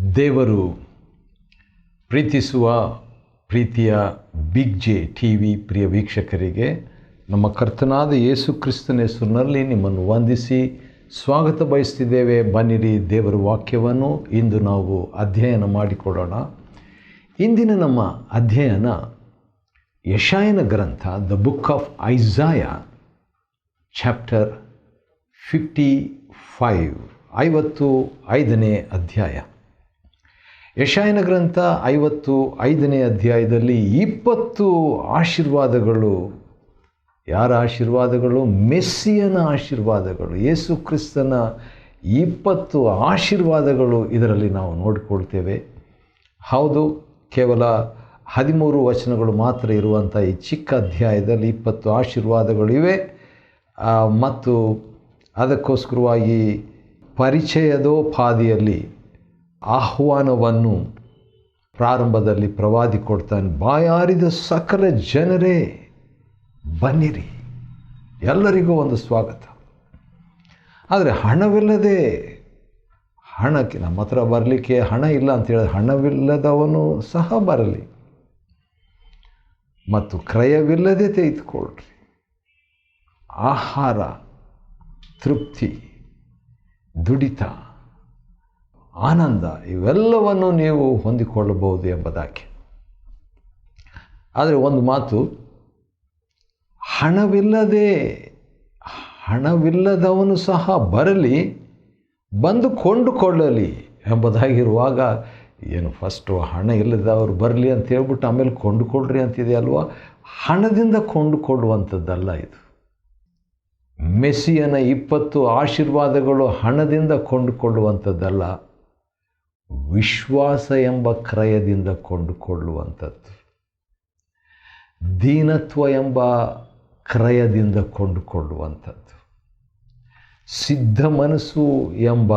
ದೇವರು ಪ್ರೀತಿಸುವ ಪ್ರೀತಿಯ ಬಿಗ್ ಜೆ ಟಿ ವಿ ಪ್ರಿಯ ವೀಕ್ಷಕರಿಗೆ ನಮ್ಮ ಕರ್ತನಾದ ಯೇಸು ಕ್ರಿಸ್ತನ ಹೆಸರಿನಲ್ಲಿ ನಿಮ್ಮನ್ನು ವಂದಿಸಿ ಸ್ವಾಗತ ಬಯಸ್ತಿದ್ದೇವೆ. ಬನ್ನಿರಿ, ದೇವರ ವಾಕ್ಯವನ್ನು ಇಂದು ನಾವು ಅಧ್ಯಯನ ಮಾಡಿಕೊಡೋಣ. ಇಂದಿನ ನಮ್ಮ ಅಧ್ಯಯನ ಯೆಶಾಯನ ಗ್ರಂಥ, the book of Isaiah, chapter 55, 55ನೇ ಅಧ್ಯಾಯ. ಯೆಶಾಯನ ಗ್ರಂಥ 55ನೇ ಅಧ್ಯಾಯದಲ್ಲಿ 20 ಆಶೀರ್ವಾದಗಳು. ಯಾರ ಆಶೀರ್ವಾದಗಳು? ಮೆಸ್ಸಿಯನ ಆಶೀರ್ವಾದಗಳು. ಯೇಸು ಕ್ರಿಸ್ತನ 20 ಆಶೀರ್ವಾದಗಳು ಇದರಲ್ಲಿ ನಾವು ನೋಡಿಕೊಳ್ತೇವೆ. ಹೌದು, ಕೇವಲ 13 ವಚನಗಳು ಮಾತ್ರ ಇರುವಂಥ ಈ ಚಿಕ್ಕ ಅಧ್ಯಾಯದಲ್ಲಿ 20 ಆಶೀರ್ವಾದಗಳಿವೆ. ಮತ್ತು ಅದಕ್ಕೋಸ್ಕರವಾಗಿ ಪರಿಚಯದೋಪಾದಿಯಲ್ಲಿ ಆಹ್ವಾನವನ್ನು ಪ್ರಾರಂಭದಲ್ಲಿ ಪ್ರವಾದಿ ಕೊಡ್ತಾನೆ. ಬಾಯಾರಿದ ಸಕಲ ಜನರೇ ಬನ್ನಿರಿ, ಎಲ್ಲರಿಗೂ ಒಂದು ಸ್ವಾಗತ. ಆದರೆ ಹಣವಿಲ್ಲದೆ, ಹಣಕ್ಕೆ ನಮ್ಮ ಹತ್ರ ಬರಲಿಕ್ಕೆ ಹಣ ಇಲ್ಲ ಅಂತ ಹೇಳಿದ್ರೆ ಹಣವಿಲ್ಲದವನು ಸಹ ಬರಲಿ, ಮತ್ತು ಕ್ರಯವಿಲ್ಲದೆ ತೆಗೆದುಕೊಳ್ಳ್ರಿ. ಆಹಾರ, ತೃಪ್ತಿ, ದುಡಿತ, ಆನಂದ ಇವೆಲ್ಲವನ್ನು ನೀವು ಹೊಂದಿಕೊಳ್ಳಬಹುದು ಎಂಬುದಾಗಿ. ಆದರೆ ಒಂದು ಮಾತು, ಹಣವಿಲ್ಲದವನು ಸಹ ಬರಲಿ, ಬಂದು ಕೊಂಡುಕೊಳ್ಳಲಿ ಎಂಬುದಾಗಿರುವಾಗ ಏನು ಫಸ್ಟು ಹಣ ಇಲ್ಲದವರು ಬರಲಿ ಅಂತ ಹೇಳ್ಬಿಟ್ಟು ಆಮೇಲೆ ಕೊಂಡುಕೊಳ್ಳ್ರಿ ಅಂತಿದೆ ಅಲ್ವಾ? ಹಣದಿಂದ ಕೊಂಡುಕೊಳ್ಳುವಂಥದ್ದಲ್ಲ ಇದು. ಮೆಸ್ಸಿಯನ 20 ಆಶೀರ್ವಾದಗಳು ಹಣದಿಂದ ಕೊಂಡುಕೊಳ್ಳುವಂಥದ್ದಲ್ಲ, ವಿಶ್ವಾಸ ಎಂಬ ಕ್ರಯದಿಂದ ಕೊಂಡುಕೊಳ್ಳುವಂಥದ್ದು, ದೀನತ್ವ ಎಂಬ ಕ್ರಯದಿಂದ ಕೊಂಡುಕೊಳ್ಳುವಂಥದ್ದು, ಸಿದ್ಧ ಮನಸ್ಸು ಎಂಬ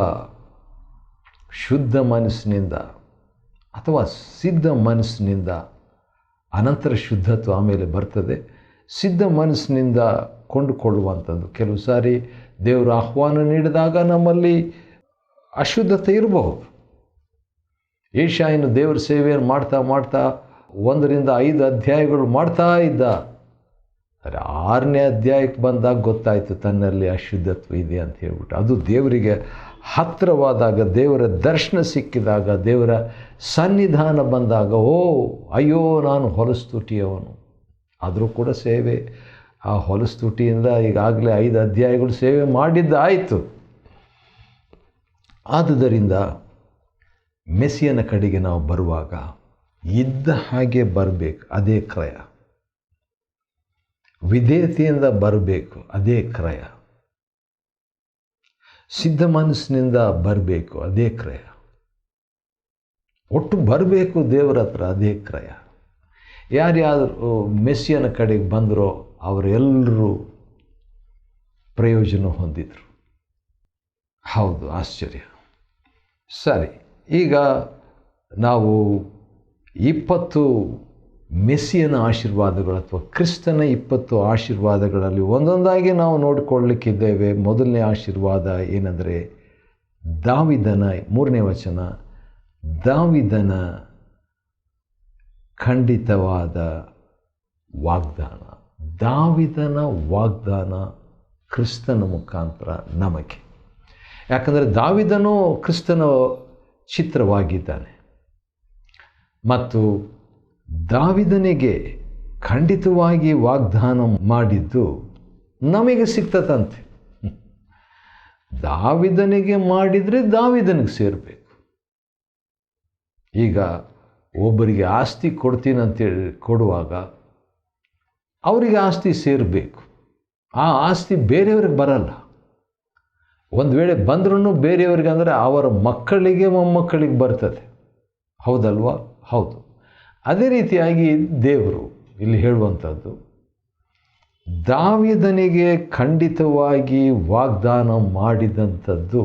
ಶುದ್ಧ ಮನಸ್ಸಿನಿಂದ ಅಥವಾ ಸಿದ್ಧ ಮನಸ್ಸಿನಿಂದ, ಅನಂತರ ಶುದ್ಧತ್ವ ಆಮೇಲೆ ಬರ್ತದೆ. ಸಿದ್ಧ ಮನಸ್ಸಿನಿಂದ ಕೊಂಡುಕೊಳ್ಳುವಂಥದ್ದು. ಕೆಲವು ಸಾರಿ ದೇವರು ಆಹ್ವಾನ ನೀಡಿದಾಗ ನಮ್ಮಲ್ಲಿ ಅಶುದ್ಧತೆ ಇರಬಹುದು. ಯೆಶಾಯನು ದೇವರ ಸೇವೆಯನ್ನು ಮಾಡ್ತಾ 1ರಿಂದ 5 ಅಧ್ಯಾಯಗಳು ಮಾಡ್ತಾ ಇದ್ದ. ಆದರೆ 6ನೇ ಅಧ್ಯಾಯಕ್ಕೆ ಬಂದಾಗ ಗೊತ್ತಾಯಿತು ತನ್ನಲ್ಲಿ ಅಶುದ್ಧತ್ವ ಇದೆ ಅಂತ ಹೇಳ್ಬಿಟ್ಟು. ಅದು ದೇವರಿಗೆ ಹತ್ತಿರವಾದಾಗ, ದೇವರ ದರ್ಶನ ಸಿಕ್ಕಿದಾಗ, ದೇವರ ಸನ್ನಿಧಾನ ಬಂದಾಗ, ಅಯ್ಯೋ ನಾನು ಹೊಲಸ್ತುಟಿಯವನು. ಆದರೂ ಕೂಡ ಸೇವೆ, ಆ ಹೊಲಸ್ತುಟಿಯಿಂದ ಈಗಾಗಲೇ 5 ಅಧ್ಯಾಯಗಳು ಸೇವೆ ಮಾಡಿದ್ದಾಯಿತು. ಆದುದರಿಂದ ಮೆಸ್ಸಿಯನ ಕಡೆಗೆ ನಾವು ಬರುವಾಗ ಇದ್ದ ಹಾಗೆ ಬರಬೇಕು, ಅದೇ ಕ್ರಯ. ವಿಧೇಯತೆಯಿಂದ ಬರಬೇಕು, ಅದೇ ಕ್ರಯ. ಸಿದ್ಧ ಮನಸ್ಸಿನಿಂದ ಬರಬೇಕು, ಅದೇ ಕ್ರಯ. ಒಟ್ಟು ಬರಬೇಕು ದೇವರ ಹತ್ರ, ಅದೇ ಕ್ರಯ. ಯಾರ್ಯಾರು ಮೆಸ್ಸಿಯನ ಕಡೆಗೆ ಬಂದರೋ ಅವರೆಲ್ಲರೂ ಪ್ರಯೋಜನ ಹೊಂದಿದರು. ಹೌದು, ಆಶ್ಚರ್ಯ. ಸರಿ, ಈಗ ನಾವು 20 ಮೆಸ್ಸಿಯನ ಆಶೀರ್ವಾದಗಳು ಅಥವಾ ಕ್ರಿಸ್ತನ 20 ಆಶೀರ್ವಾದಗಳಲ್ಲಿ ಒಂದೊಂದಾಗಿ ನಾವು ನೋಡಿಕೊಳ್ಳಲಿಕ್ಕಿದ್ದೇವೆ. ಮೊದಲನೇ ಆಶೀರ್ವಾದ ಏನೆಂದರೆ ದಾವೀದನ 3ನೇ ವಚನ, ದಾವೀದನ ಖಂಡಿತವಾದ ವಾಗ್ದಾನ. ದಾವೀದನ ವಾಗ್ದಾನ ಕ್ರಿಸ್ತನ ಮುಖಾಂತರ ನಮಗೆ. ಯಾಕಂದರೆ ದಾವೀದನು ಕ್ರಿಸ್ತನ ಚಿತ್ರವಾಗಿದ್ದಾನೆ ಮತ್ತು ದಾವೀದನಿಗೆ ಖಂಡಿತವಾಗಿ ವಾಗ್ದಾನ ಮಾಡಿದ್ದು ನಮಗೆ ಸಿಗ್ತದಂತೆ. ದಾವೀದನಿಗೆ ಮಾಡಿದರೆ ದಾವೀದನಿಗೆ ಸೇರಬೇಕು. ಈಗ ಒಬ್ಬರಿಗೆ ಆಸ್ತಿ ಕೊಡ್ತೀನಿ ಅಂತೇಳಿ ಕೊಡುವಾಗ ಅವರಿಗೆ ಆಸ್ತಿ ಸೇರಬೇಕು. ಆ ಆಸ್ತಿ ಬೇರೆಯವ್ರಿಗೆ ಬರಲ್ಲ. ಒಂದು ವೇಳೆ ಬಂದ್ರೂ ಬೇರೆಯವ್ರಿಗೆ ಅಂದರೆ ಅವರ ಮಕ್ಕಳಿಗೆ ಮೊಮ್ಮಕ್ಕಳಿಗೆ ಬರ್ತದೆ. ಹೌದಲ್ವಾ? ಹೌದು. ಅದೇ ರೀತಿಯಾಗಿ ದೇವರು ಇಲ್ಲಿ ಹೇಳುವಂಥದ್ದು, ದಾವೀದನಿಗೆ ಖಂಡಿತವಾಗಿ ವಾಗ್ದಾನ ಮಾಡಿದಂಥದ್ದು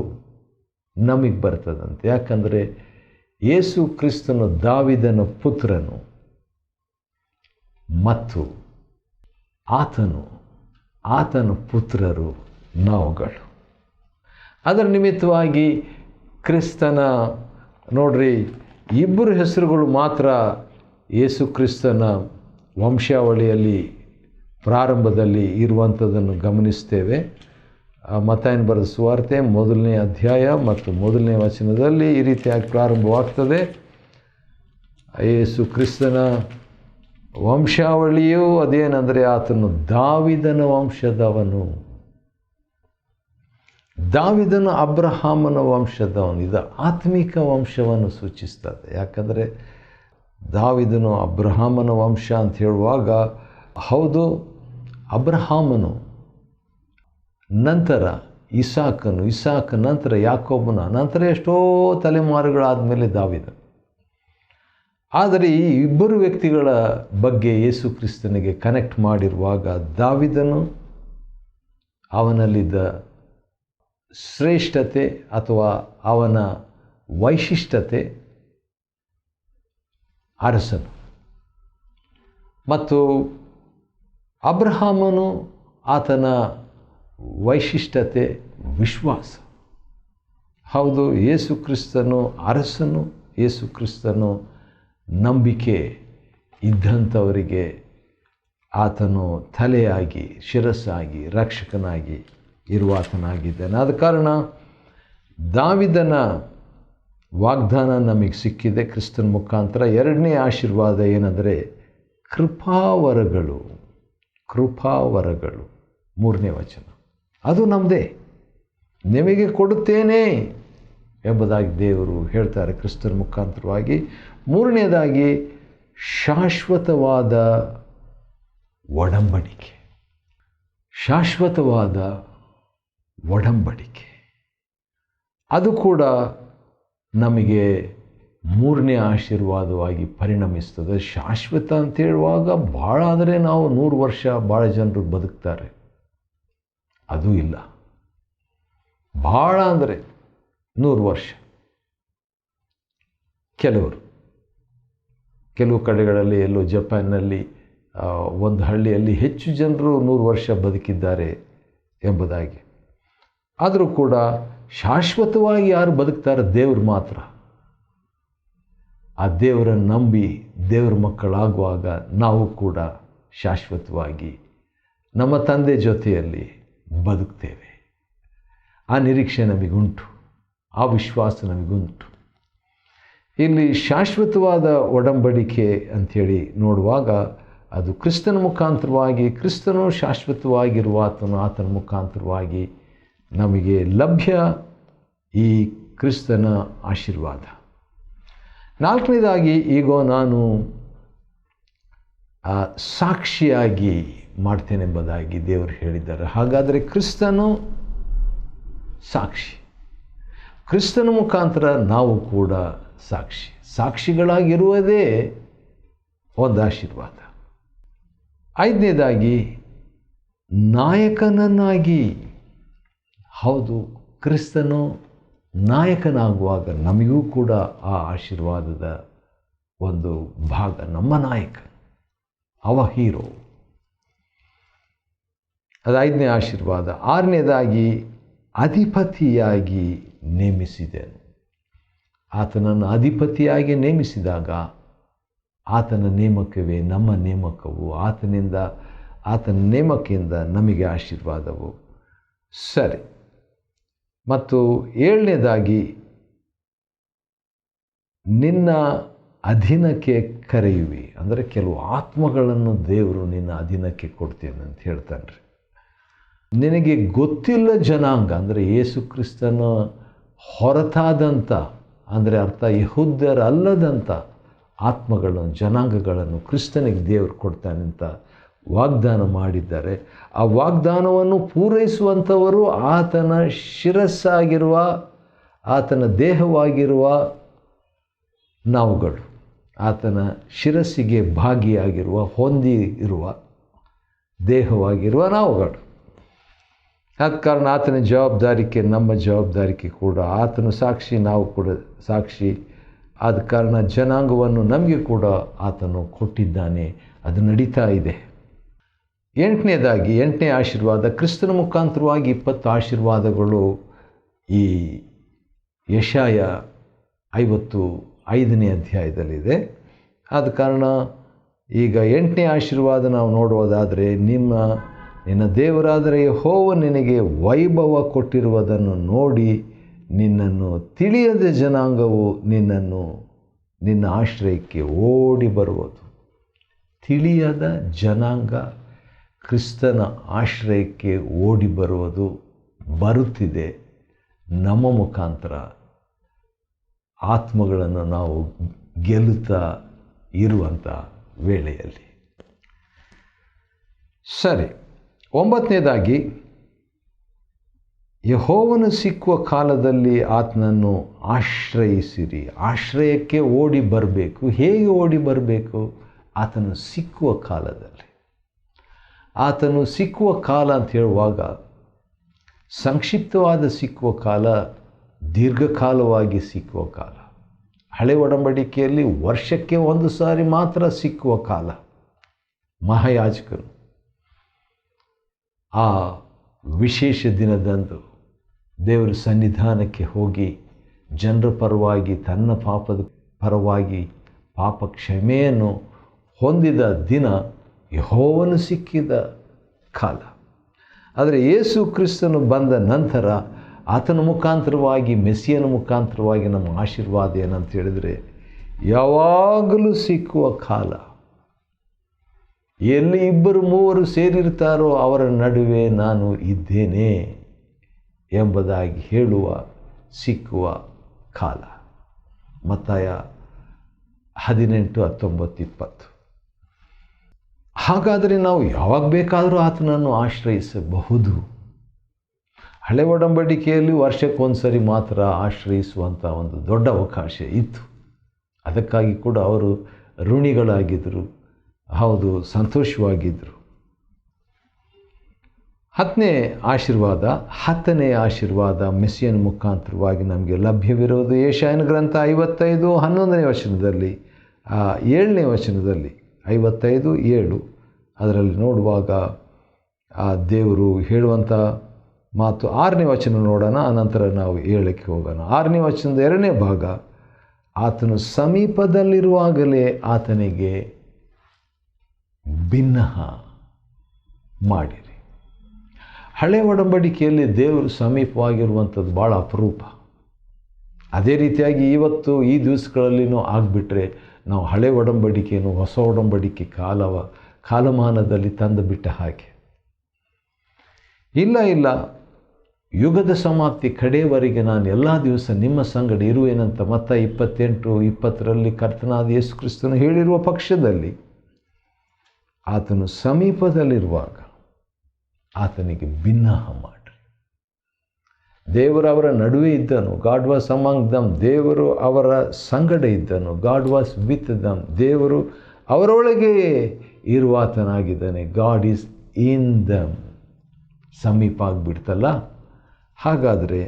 ನಮಗೆ ಬರ್ತದಂತೆ. ಯಾಕಂದರೆ ಯೇಸು ಕ್ರಿಸ್ತನು ದಾವೀದನ ಪುತ್ರನು ಮತ್ತು ಆತನ ಪುತ್ರರು ನಾವುಗಳು. ಅದರ ನಿಮಿತ್ತವಾಗಿ ಕ್ರಿಸ್ತನ ನೋಡ್ರಿ, ಇಬ್ಬರು ಹೆಸರುಗಳು ಮಾತ್ರ ಯೇಸು ಕ್ರಿಸ್ತನ ವಂಶಾವಳಿಯಲ್ಲಿ ಪ್ರಾರಂಭದಲ್ಲಿ ಇರುವಂಥದ್ದನ್ನು ಗಮನಿಸ್ತೇವೆ. ಮತ್ತಾಯನ ಬರೆದ ಸುವಾರ್ತೆ 1ನೇ ಅಧ್ಯಾಯ ಮತ್ತು 1ನೇ ವಚನದಲ್ಲಿ ಈ ರೀತಿಯಾಗಿ ಪ್ರಾರಂಭವಾಗ್ತದೆ. ಯೇಸು ಕ್ರಿಸ್ತನ ವಂಶಾವಳಿಯು ಅದೇನೆಂದರೆ ಆತನು ದಾವಿದನ ವಂಶದವನು. ದಾವಿದನು ಅಬ್ರಹಾಮನ ವಂಶದವನು. ಇದು ಆತ್ಮಿಕ ವಂಶವನ್ನು ಸೂಚಿಸ್ತದೆ. ಯಾಕಂದರೆ ದಾವಿದನು ಅಬ್ರಹಾಮನ ವಂಶ ಅಂತ ಹೇಳುವಾಗ, ಹೌದು, ಅಬ್ರಹಾಮನು ನಂತರ ಇಸಾಕನು, ಇಸಾಕ ನಂತರ ಯಾಕೋಬನ, ನಂತರ ಎಷ್ಟೋ ತಲೆಮಾರುಗಳಾದಮೇಲೆ ದಾವಿದ. ಆದರೆ ಈ ಇಬ್ಬರು ವ್ಯಕ್ತಿಗಳ ಬಗ್ಗೆ ಯೇಸು ಕ್ರಿಸ್ತನಿಗೆ ಕನೆಕ್ಟ್ ಮಾಡಿರುವಾಗ ದಾವಿದನು ಅವನಲ್ಲಿದ್ದ ಶ್ರೇಷ್ಠತೆ ಅಥವಾ ಅವನ ವೈಶಿಷ್ಟ್ಯತೆ ಅರಸನು, ಮತ್ತು ಅಬ್ರಹಾಮನು ಆತನ ವೈಶಿಷ್ಟ್ಯತೆ ವಿಶ್ವಾಸ. ಹೌದು, ಯೇಸು ಕ್ರಿಸ್ತನು ಅರಸನು, ಯೇಸು ಕ್ರಿಸ್ತನು ನಂಬಿಕೆ ಇದ್ದಂಥವರಿಗೆ ಆತನು ತಲೆಯಾಗಿ, ಶಿರಸ್ಸಾಗಿ, ರಕ್ಷಕನಾಗಿ ಇರುವಾತನಾಗಿದ್ದಾನೆ. ಆದ ಕಾರಣ ದಾವಿದನ ವಾಗ್ದಾನ ನಮಗೆ ಸಿಕ್ಕಿದೆ ಕ್ರಿಸ್ತನ ಮುಖಾಂತರ. ಎರಡನೇ ಆಶೀರ್ವಾದ ಏನಂದರೆ ಕೃಪಾವರಗಳು. ಕೃಪಾವರಗಳು 3ನೇ ವಚನ, ಅದು ನಮ್ಮದೇ, ನಿಮಗೆ ಕೊಡುತ್ತೇನೆ ಎಂಬುದಾಗಿ ದೇವರು ಹೇಳ್ತಾರೆ ಕ್ರಿಸ್ತನ ಮುಖಾಂತರವಾಗಿ. 3ನೇದಾಗಿ ಶಾಶ್ವತವಾದ ಒಡಂಬಡಿಕೆ. ಶಾಶ್ವತವಾದ ಒಡಂಬಡಿಕೆ ಅದು ಕೂಡ ನಮಗೆ 3ನೇ ಆಶೀರ್ವಾದವಾಗಿ ಪರಿಣಮಿಸ್ತದೆ. ಶಾಶ್ವತ ಅಂತ ಹೇಳುವಾಗ ಭಾಳ ಅಂದರೆ ನಾವು 100 ವರ್ಷ ಭಾಳ ಜನರು ಬದುಕ್ತಾರೆ, ಅದು ಇಲ್ಲ. ಭಾಳ ಅಂದರೆ 100 ವರ್ಷ. ಕೆಲವು ಕಡೆಗಳಲ್ಲಿ, ಎಲ್ಲೋ ಜಪಾನ್ನಲ್ಲಿ ಒಂದು ಹಳ್ಳಿಯಲ್ಲಿ ಹೆಚ್ಚು ಜನರು 100 ವರ್ಷ ಬದುಕಿದ್ದಾರೆ ಎಂಬುದಾಗಿ. ಆದರೂ ಕೂಡ ಶಾಶ್ವತವಾಗಿ ಯಾರು ಬದುಕ್ತಾರೆ? ದೇವರು ಮಾತ್ರ. ಆ ದೇವರನ್ನು ನಂಬಿ ದೇವರ ಮಕ್ಕಳಾಗುವಾಗ ನಾವು ಕೂಡ ಶಾಶ್ವತವಾಗಿ ನಮ್ಮ ತಂದೆ ಜೊತೆಯಲ್ಲಿ ಬದುಕ್ತೇವೆ. ಆ ನಿರೀಕ್ಷೆ ನಮಗುಂಟು, ಆ ವಿಶ್ವಾಸ ನಮಗುಂಟು. ಇಲ್ಲಿ ಶಾಶ್ವತವಾದ ಒಡಂಬಡಿಕೆ ಅಂಥೇಳಿ ನೋಡುವಾಗ ಅದು ಕ್ರಿಸ್ತನ ಮುಖಾಂತರವಾಗಿ, ಕ್ರಿಸ್ತನು ಶಾಶ್ವತವಾಗಿರುವಾತನು, ಆತನ ಮುಖಾಂತರವಾಗಿ ನಮಗೆ ಲಭ್ಯ ಈ ಕ್ರಿಸ್ತನ ಆಶೀರ್ವಾದ. 4ನೇದಾಗಿ, ಈಗ ನಾನು ಸಾಕ್ಷಿಯಾಗಿ ಮಾಡ್ತೇನೆಂಬುದಾಗಿ ದೇವರು ಹೇಳಿದ್ದಾರೆ. ಹಾಗಾದರೆ ಕ್ರಿಸ್ತನು ಸಾಕ್ಷಿ, ಕ್ರಿಸ್ತನ ಮುಖಾಂತರ ನಾವು ಕೂಡ ಸಾಕ್ಷಿ. ಸಾಕ್ಷಿಗಳಾಗಿರುವುದೇ ಒಂದು ಆಶೀರ್ವಾದ. 5ನೇದಾಗಿ ನಾಯಕನನ್ನಾಗಿ. ಹೌದು, ಕ್ರಿಸ್ತನು ನಾಯಕನಾಗುವಾಗ ನಮಗೂ ಕೂಡ ಆ ಆಶೀರ್ವಾದದ ಒಂದು ಭಾಗ. ನಮ್ಮ ನಾಯಕ, ಅವ ಹೀರೋ. ಅದು 5ನೇ ಆಶೀರ್ವಾದ. 6ನೇದಾಗಿ ಅಧಿಪತಿಯಾಗಿ ನೇಮಿಸಿದೆನು. ಆತನನ್ನು ಅಧಿಪತಿಯಾಗಿ ನೇಮಿಸಿದಾಗ ಆತನ ನೇಮಕವೇ ನಮ್ಮ ನೇಮಕವು. ಆತನ ನೇಮಕೆಯಿಂದ ನಮಗೆ ಆಶೀರ್ವಾದವು. ಸರಿ. ಮತ್ತು 7ನೇದಾಗಿ ನಿನ್ನ ಅಧೀನಕ್ಕೆ ಕರೆಯುವಿ. ಅಂದರೆ ಕೆಲವು ಆತ್ಮಗಳನ್ನು ದೇವರು ನಿನ್ನ ಅಧೀನಕ್ಕೆ ಕೊಡ್ತೇನೆ ಅಂತ ಹೇಳ್ತಾನೆ ರೀ. ನಿನಗೆ ಗೊತ್ತಿಲ್ಲ ಜನಾಂಗ, ಅಂದರೆ ಯೇಸು ಕ್ರಿಸ್ತನ ಹೊರತಾದಂಥ, ಅಂದರೆ ಅರ್ಥ ಯೆಹೂದ್ಯರಲ್ಲದಂಥ ಆತ್ಮಗಳನ್ನು, ಜನಾಂಗಗಳನ್ನು ಕ್ರಿಸ್ತನಿಗೆ ದೇವರು ಕೊಡ್ತಾನೆ ಅಂತ ವಾಗ್ದಾನ ಮಾಡಿದ್ದಾರೆ. ಆ ವಾಗ್ದಾನವನ್ನು ಪೂರೈಸುವಂಥವರು ಆತನ ಶಿರಸ್ಸಾಗಿರುವ, ಆತನ ದೇಹವಾಗಿರುವ ನಾವುಗಳು, ಆತನ ಶಿರಸ್ಸಿಗೆ ಭಾಗಿಯಾಗಿರುವ, ಹೊಂದಿ ಇರುವ ದೇಹವಾಗಿರುವ ನಾವುಗಳು. ಆದ ಕಾರಣ ಆತನ ಜವಾಬ್ದಾರಿಕೆ ನಮ್ಮ ಜವಾಬ್ದಾರಿಕೆ ಕೂಡ. ಆತನು ಸಾಕ್ಷಿ, ನಾವು ಕೂಡ ಸಾಕ್ಷಿ. ಆದ ಕಾರಣ ಜನಾಂಗವನ್ನು ನಮಗೆ ಕೂಡ ಆತನು ಕೊಟ್ಟಿದ್ದಾನೆ. ಅದು ನಡೀತಾ ಇದೆ. 8ನೇದಾಗಿ 8ನೇ ಆಶೀರ್ವಾದ, ಕ್ರಿಸ್ತನ ಮುಖಾಂತರವಾಗಿ 20 ಆಶೀರ್ವಾದಗಳು ಈ ಯೆಶಾಯ 55ನೇ ಅಧ್ಯಾಯದಲ್ಲಿದೆ. ಆದ ಕಾರಣ ಈಗ 8ನೇ ಆಶೀರ್ವಾದ ನಾವು ನೋಡುವುದಾದರೆ, ನಿನ್ನ ದೇವರಾದರೆ ಯೆಹೋವ ನಿನಗೆ ವೈಭವ ಕೊಟ್ಟಿರುವುದನ್ನು ನೋಡಿ ನಿನ್ನನ್ನು ತಿಳಿಯದ ಜನಾಂಗವು ನಿನ್ನ ಆಶ್ರಯಕ್ಕೆ ಓಡಿ ಬರುವುದು. ತಿಳಿಯದ ಜನಾಂಗ ಕ್ರಿಸ್ತನ ಆಶ್ರಯಕ್ಕೆ ಓಡಿ ಬರುತ್ತಿದೆ. ನಮ್ಮ ಮುಖಾಂತರ ಆತ್ಮಗಳನ್ನು ನಾವು ಗೆಲ್ಲುತ್ತಾ ಇರುವಂಥ ವೇಳೆಯಲ್ಲಿ. ಸರಿ, 9ನೇದಾಗಿ, ಯೆಹೋವನು ಸಿಕ್ಕುವ ಕಾಲದಲ್ಲಿ ಆತನನ್ನು ಆಶ್ರಯಿಸಿರಿ. ಆಶ್ರಯಕ್ಕೆ ಓಡಿ ಬರಬೇಕು. ಹೇಗೆ ಓಡಿ ಬರಬೇಕು? ಆತನು ಸಿಕ್ಕುವ ಕಾಲದಲ್ಲಿ. ಆತನು ಸಿಕ್ಕುವ ಕಾಲ ಅಂತ ಹೇಳುವಾಗ ಸಂಕ್ಷಿಪ್ತವಾದ ಸಿಕ್ಕುವ ಕಾಲ, ದೀರ್ಘಕಾಲವಾಗಿ ಸಿಕ್ಕುವ ಕಾಲ. ಹಳೆ ಒಡಂಬಡಿಕೆಯಲ್ಲಿ ವರ್ಷಕ್ಕೆ ಒಂದು ಸಾರಿ ಮಾತ್ರ ಸಿಕ್ಕುವ ಕಾಲ. ಮಹಾಯಾಜಕನು ಆ ವಿಶೇಷ ದಿನದಂದು ದೇವರ ಸನ್ನಿಧಾನಕ್ಕೆ ಹೋಗಿ ಜನರ ಪರವಾಗಿ, ತನ್ನ ಪಾಪದ ಪರವಾಗಿ ಪಾಪ ಕ್ಷಮೆಯನ್ನು ಹೊಂದಿದ ದಿನ ಯೆಹೋವನು ಸಿಕ್ಕಿದ ಕಾಲ. ಆದರೆ ಯೇಸು ಕ್ರಿಸ್ತನು ಬಂದ ನಂತರ ಆತನ ಮುಖಾಂತರವಾಗಿ, ಮೆಸ್ಸಿಯನ ಮುಖಾಂತರವಾಗಿ ನಮ್ಮ ಆಶೀರ್ವಾದ ಏನಂತ ಹೇಳಿದರೆ, ಯಾವಾಗಲೂ ಸಿಕ್ಕುವ ಕಾಲ. ಎಲ್ಲಿ 2-3 ಸೇರಿರ್ತಾರೋ ಅವರ ನಡುವೆ ನಾನು ಇದ್ದೇನೆ ಎಂಬುದಾಗಿ ಹೇಳುವ ಸಿಕ್ಕುವ ಕಾಲ. ಮತ್ತಾಯ 18, 19, 20. ಹಾಗಾದರೆ ನಾವು ಯಾವಾಗ ಬೇಕಾದರೂ ಆತನನ್ನು ಆಶ್ರಯಿಸಬಹುದು. ಹಳೆ ಒಡಂಬಡಿಕೆಯಲ್ಲಿ ವರ್ಷಕ್ಕೊಂದು ಸರಿ ಮಾತ್ರ ಆಶ್ರಯಿಸುವಂಥ ಒಂದು ದೊಡ್ಡ ಅವಕಾಶ ಇತ್ತು. ಅದಕ್ಕಾಗಿ ಕೂಡ ಅವರು ಋಣಿಗಳಾಗಿದ್ದರು. ಹೌದು, ಸಂತೋಷವಾಗಿದ್ದರು. 10ನೇ ಆಶೀರ್ವಾದ ಮೆಸ್ಸಿಯನ ಮುಖಾಂತರವಾಗಿ ನಮಗೆ ಲಭ್ಯವಿರುವುದು ಯೆಶಾಯನ ಗ್ರಂಥ 55, 11ನೇ ವಚನದಲ್ಲಿ, 7ನೇ ವಚನದಲ್ಲಿ, 55, 7 ಅದರಲ್ಲಿ ನೋಡುವಾಗ ಆ ದೇವರು ಹೇಳುವಂಥ ಮಾತು. 6ನೇ ವಚನ ನೋಡೋಣ, ಅನಂತರ ನಾವು 7ಕ್ಕೆ ಹೋಗೋಣ. 6ನೇ ವಚನದ 2ನೇ ಭಾಗ, ಆತನು ಸಮೀಪದಲ್ಲಿರುವಾಗಲೇ ಆತನಿಗೆ ಬಿನ್ನಹ ಮಾಡಿರಿ. ಹಳೆ ಒಡಂಬಡಿಕೆಯಲ್ಲಿ ದೇವರು ಸಮೀಪವಾಗಿರುವಂಥದ್ದು ಭಾಳ ಅಪರೂಪ. ಅದೇ ರೀತಿಯಾಗಿ ಇವತ್ತು ಈ ದಿವಸಗಳಲ್ಲಿನೂ ಆಗಿಬಿಟ್ರೆ ನಾವು ಹಳೆ ಒಡಂಬಡಿಕೆಯನ್ನು ಹೊಸ ಒಡಂಬಡಿಕೆ ಕಾಲಮಾನದಲ್ಲಿ ತಂದು ಬಿಟ್ಟ ಹಾಗೆ. ಇಲ್ಲ, ಯುಗದ ಸಮಾಪ್ತಿ ಕಡೆಯವರೆಗೆ ನಾನು ಎಲ್ಲ ದಿವಸ ನಿಮ್ಮ ಸಂಗಡ ಇರುವೇನಂತ ಮತ್ತಾಯ 28, 20ರಲ್ಲಿ ಕರ್ತನಾದ ಯೇಸು ಕ್ರಿಸ್ತನು ಹೇಳಿರುವ ಪಕ್ಷದಲ್ಲಿ ಆತನು ಸಮೀಪದಲ್ಲಿರುವಾಗ ಆತನಿಗೆ ಬಿನ್ನಹ ಮಾಡಿರಿ. ದೇವರು ಅವರ ನಡುವೆ ಇದ್ದನು. ಗಾಡ್ ವಾಸ್ ಅಮಾಂಗ್ ದಮ್. ದೇವರು ಅವರ ಸಂಗಡ ಇದ್ದನು. God was with them. ದೇವರು ಅವರೊಳಗೆ ಇರುವಾತನಾಗಿದ್ದಾನೆ. ಗಾಡ್ ಈಸ್ ಇನ್ ದಮ್. ಸಮೀಪ ಆಗಿಬಿಡ್ತಲ್ಲ. ಹಾಗಾದರೆ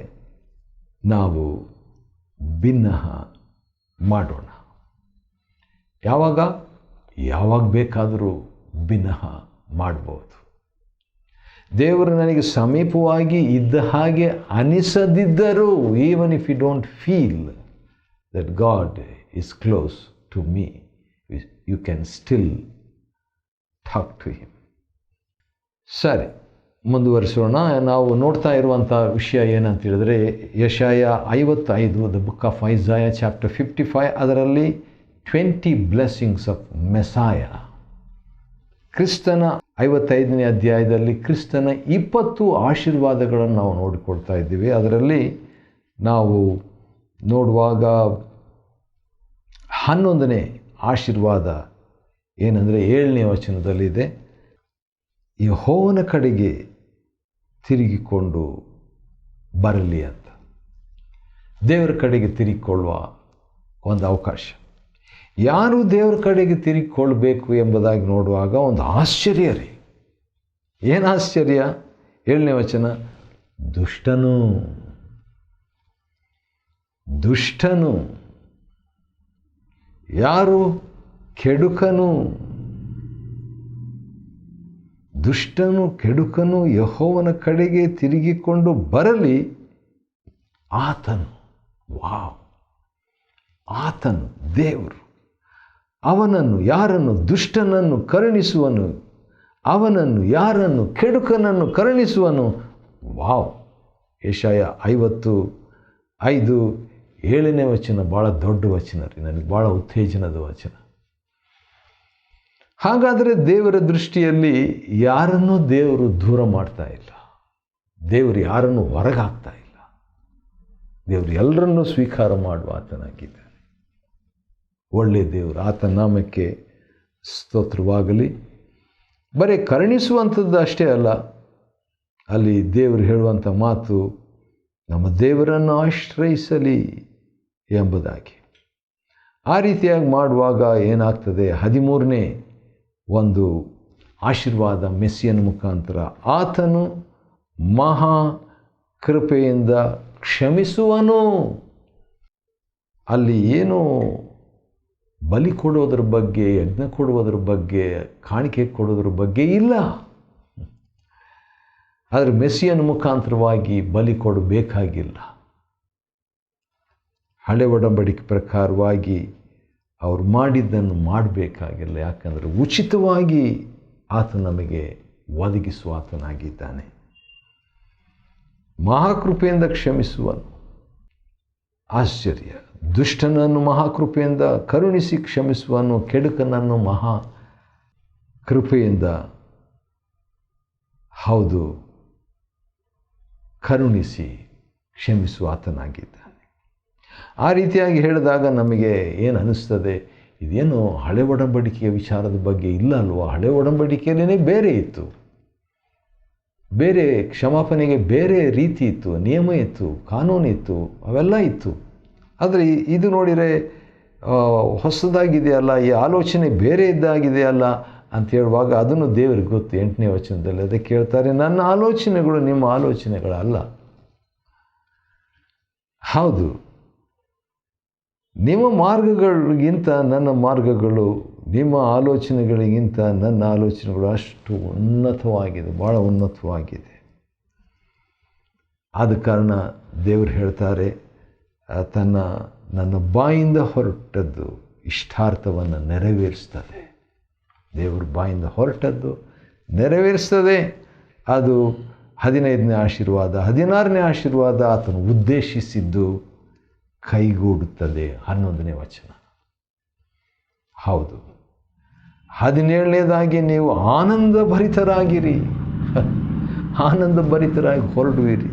ನಾವು ಬಿನ್ನಹ ಮಾಡೋಣ. ಯಾವಾಗ ಬೇಕಾದರೂ ಬಿನ್ನಹ ಮಾಡ್ಬೋದು. ದೇವರು ನನಗೆ ಸಮೀಪವಾಗಿ ಇದ್ದ ಹಾಗೆ ಅನಿಸದಿದ್ದರೂ, even if you don't feel that God is close to me, you can still talk to him. ಸರಿ, ಮುಂದುವರಿಸೋಣ. ನಾವು ನೋಡ್ತಾ ಇರುವಂಥ ವಿಷಯ ಏನಂತ ಹೇಳಿದ್ರೆ, ಯೆಶಾಯ 55, the book of Isaiah chapter 55, ಅದರಲ್ಲಿ 20 ಬ್ಲೆಸ್ಸಿಂಗ್ಸ್ ಆಫ್ ಮೆಸಾಯ. ಕ್ರಿಸ್ತನ 55ನೇ ಅಧ್ಯಾಯದಲ್ಲಿ ಕ್ರಿಸ್ತನ 20 ಆಶೀರ್ವಾದಗಳನ್ನು ನಾವು ನೋಡಿಕೊಳ್ತಾ ಇದ್ದೀವಿ. ಅದರಲ್ಲಿ ನಾವು ನೋಡುವಾಗ 11ನೇ ಆಶೀರ್ವಾದ ಏನಂದರೆ 7ನೇ ವಚನದಲ್ಲಿದೆ, ಯೆಹೋವನ ಕಡೆಗೆ ತಿರುಗಿಕೊಂಡು ಬರಲಿ ಅಂತ. ದೇವರ ಕಡೆಗೆ ತಿರುಗಿಕೊಳ್ಳುವ ಒಂದು ಅವಕಾಶ. ಯಾರು ದೇವರ ಕಡೆಗೆ ತಿರುಗಿಕೊಳ್ಬೇಕು ಎಂಬುದಾಗಿ ನೋಡುವಾಗ ಒಂದು ಆಶ್ಚರ್ಯ ರೀ. ಏನು ಆಶ್ಚರ್ಯ? 7ನೇ ವಚನ, ದುಷ್ಟನು ಯಾರು? ಕೆಡುಕನು. ದುಷ್ಟನು ಕೆಡುಕನು ಯೆಹೋವನ ಕಡೆಗೆ ತಿರುಗಿಕೊಂಡು ಬರಲಿ ಆತನು. ವಾವ್! ಆತನು ದೇವರು. ಅವನನ್ನು ಯಾರನ್ನು ದುಷ್ಟನನ್ನು ಕರುಣಿಸುವನು, ಅವನನ್ನು ಯಾರನ್ನು ಕೆಡುಕನನ್ನು ಕರುಣಿಸುವನು. ವಾವ್! ಯೆಶಾಯ 55:7 ವಚನ ಭಾಳ ದೊಡ್ಡ ವಚನ ರೀ, ನನಗೆ ಭಾಳ ಉತ್ತೇಜನದ ವಚನ. ಹಾಗಾದರೆ ದೇವರ ದೃಷ್ಟಿಯಲ್ಲಿ ಯಾರನ್ನೂ ದೇವರು ದೂರ ಮಾಡ್ತಾ ಇಲ್ಲ, ದೇವರು ಯಾರನ್ನು ಹೊರಗಾಗ್ತಾ ಇಲ್ಲ. ದೇವರು ಎಲ್ಲರನ್ನೂ ಸ್ವೀಕಾರ ಮಾಡುವ ಆತನಾಗಿದ್ದಾನೆ. ಒಳ್ಳೆಯ ದೇವರು, ಆತನ ನಾಮಕ್ಕೆ ಸ್ತೋತ್ರವಾಗಲಿ. ಬರೀ ಕರುಣಿಸುವಂಥದ್ದು ಅಷ್ಟೇ ಅಲ್ಲ, ಅಲ್ಲಿ ದೇವರು ಹೇಳುವಂಥ ಮಾತು ನಮ್ಮ ದೇವರನ್ನು ಆಶ್ರಯಿಸಲಿ ಎಂಬುದಾಗಿ. ಆ ರೀತಿಯಾಗಿ ಮಾಡುವಾಗ ಏನಾಗ್ತದೆ, 13ನೇ ಒಂದು ಆಶೀರ್ವಾದ ಮೆಸ್ಸಿಯನ ಮುಖಾಂತರ, ಆತನು ಮಹಾ ಕೃಪೆಯಿಂದ ಕ್ಷಮಿಸುವನು. ಅಲ್ಲಿ ಏನು ಬಲಿ ಕೊಡೋದ್ರ ಬಗ್ಗೆ, ಯಜ್ಞ ಕೊಡುವುದ್ರ ಬಗ್ಗೆ, ಕಾಣಿಕೆ ಕೊಡೋದ್ರ ಬಗ್ಗೆ ಇಲ್ಲ. ಆದರೆ ಮೆಸ್ಸಿಯನ ಮುಖಾಂತರವಾಗಿ ಬಲಿ ಕೊಡಬೇಕಾಗಿಲ್ಲ. ಹಳೆ ಒಡಂಬಡಿಕೆ ಪ್ರಕಾರವಾಗಿ ಅವರು ಮಾಡಿದ್ದನ್ನು ಮಾಡಬೇಕಾಗಿಲ್ಲ. ಯಾಕಂದರೆ ಉಚಿತವಾಗಿ ಆತ ನಮಗೆ ಒದಗಿಸುವ ಆತನಾಗಿದ್ದಾನೆ. ಮಹಾಕೃಪೆಯಿಂದ ಕ್ಷಮಿಸುವನು. ಆಶ್ಚರ್ಯ! ದುಷ್ಟನನ್ನು ಮಹಾಕೃಪೆಯಿಂದ ಕರುಣಿಸಿ ಕ್ಷಮಿಸುವನು, ಕೆಡುಕನನ್ನು ಮಹಾ ಕೃಪೆಯಿಂದ ಹೌದು ಕರುಣಿಸಿ ಕ್ಷಮಿಸುವ ಆತನಾಗಿದ್ದಾನೆ. ಆ ರೀತಿಯಾಗಿ ಹೇಳಿದಾಗ ನಮಗೆ ಏನು ಅನ್ನಿಸ್ತದೆ, ಇದೇನು ಹಳೆ ಒಡಂಬಡಿಕೆಯ ವಿಚಾರದ ಬಗ್ಗೆ ಇಲ್ಲ ಅಲ್ವಾ? ಹಳೆ ಒಡಂಬಡಿಕೆಯಲ್ಲೇ ಬೇರೆ ಇತ್ತು, ಬೇರೆ ಕ್ಷಮಾಪಣೆಗೆ ಬೇರೆ ರೀತಿ ಇತ್ತು, ನಿಯಮ ಇತ್ತು, ಕಾನೂನು ಇತ್ತು, ಅವೆಲ್ಲ ಇತ್ತು. ಆದರೆ ಇದು ನೋಡಿದರೆ ಹೊಸದಾಗಿದೆಯಲ್ಲ, ಈ ಆಲೋಚನೆ ಬೇರೆ ಇದ್ದಾಗಿದೆಯಲ್ಲ ಅಂತ ಹೇಳುವಾಗ ಅದನ್ನು ದೇವರಿಗೆ ಗೊತ್ತು. 8ನೇ ವಚನದಲ್ಲಿ ಅದಕ್ಕೆ ಹೇಳ್ತಾರೆ, ನನ್ನ ಆಲೋಚನೆಗಳು ನಿಮ್ಮ ಆಲೋಚನೆಗಳಲ್ಲ. ಹೌದು, ನಿಮ್ಮ ಮಾರ್ಗಗಳಿಗಿಂತ ನನ್ನ ಮಾರ್ಗಗಳು, ನಿಮ್ಮ ಆಲೋಚನೆಗಳಿಗಿಂತ ನನ್ನ ಆಲೋಚನೆಗಳು ಅಷ್ಟು ಉನ್ನತವಾಗಿದೆ, ಭಾಳ ಉನ್ನತವಾಗಿದೆ. ಆದ ಕಾರಣ ದೇವರು ಹೇಳ್ತಾರೆ, ನನ್ನ ಬಾಯಿಂದ ಹೊರಟದ್ದು ಇಷ್ಟಾರ್ಥವನ್ನು ನೆರವೇರಿಸ್ತದೆ. ದೇವ್ರ ಬಾಯಿಂದ ಹೊರಟದ್ದು ನೆರವೇರಿಸ್ತದೆ. ಅದು 15ನೇ ಆಶೀರ್ವಾದ. 16ನೇ ಆಶೀರ್ವಾದ ಆತನು ಉದ್ದೇಶಿಸಿದ್ದು ಕೈಗೂಡುತ್ತದೆ. 11ನೇ ವಚನ. ಹೌದು, 17ನೇದಾಗಿ ನೀವು ಆನಂದ ಭರಿತರಾಗಿರಿ, ಆನಂದ ಭರಿತರಾಗಿ ಹೊರಡುವಿರಿ.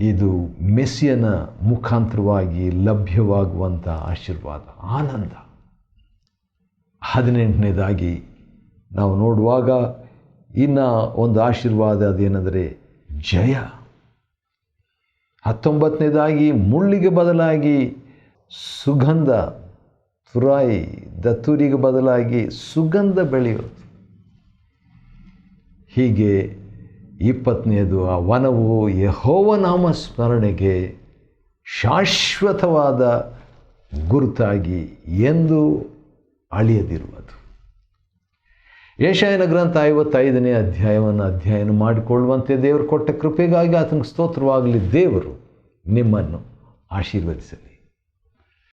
ಇದು ಮೆಸ್ಸಿಯನ ಮುಖಾಂತರವಾಗಿ ಲಭ್ಯವಾಗುವಂಥ ಆಶೀರ್ವಾದ, ಆನಂದ. 18ನೇದಾಗಿ ನಾವು ನೋಡುವಾಗ ಇನ್ನು ಒಂದು ಆಶೀರ್ವಾದ ಅದೇನೆಂದರೆ ಜಯ. 19ನೇದಾಗಿ ಮುಳ್ಳಿಗೆ ಬದಲಾಗಿ ಸುಗಂಧ, ತುರಾಯಿ ದತ್ತೂರಿಗೆ ಬದಲಾಗಿ ಸುಗಂಧ ಬೆಳೆಯೋದು. ಹೀಗೆ 20ನೇದು ಆ ವನವು ಯೆಹೋವ ನಾಮ ಸ್ಮರಣೆಗೆ ಶಾಶ್ವತವಾದ ಗುರುತಾಗಿ ಎಂದು ಅಳಿಯದಿರುವುದು. ಯೆಶಾಯನ ಗ್ರಂಥ 55ನೇ ಅಧ್ಯಾಯವನ್ನು ಅಧ್ಯಯನ ಮಾಡಿಕೊಳ್ಳುವಂತೆ ದೇವರು ಕೊಟ್ಟ ಕೃಪೆಗಾಗಿ ಆತನಿಗೆ ಸ್ತೋತ್ರವಾಗಲಿ. ದೇವರು ನಿಮ್ಮನ್ನು ಆಶೀರ್ವದಿಸಲಿ.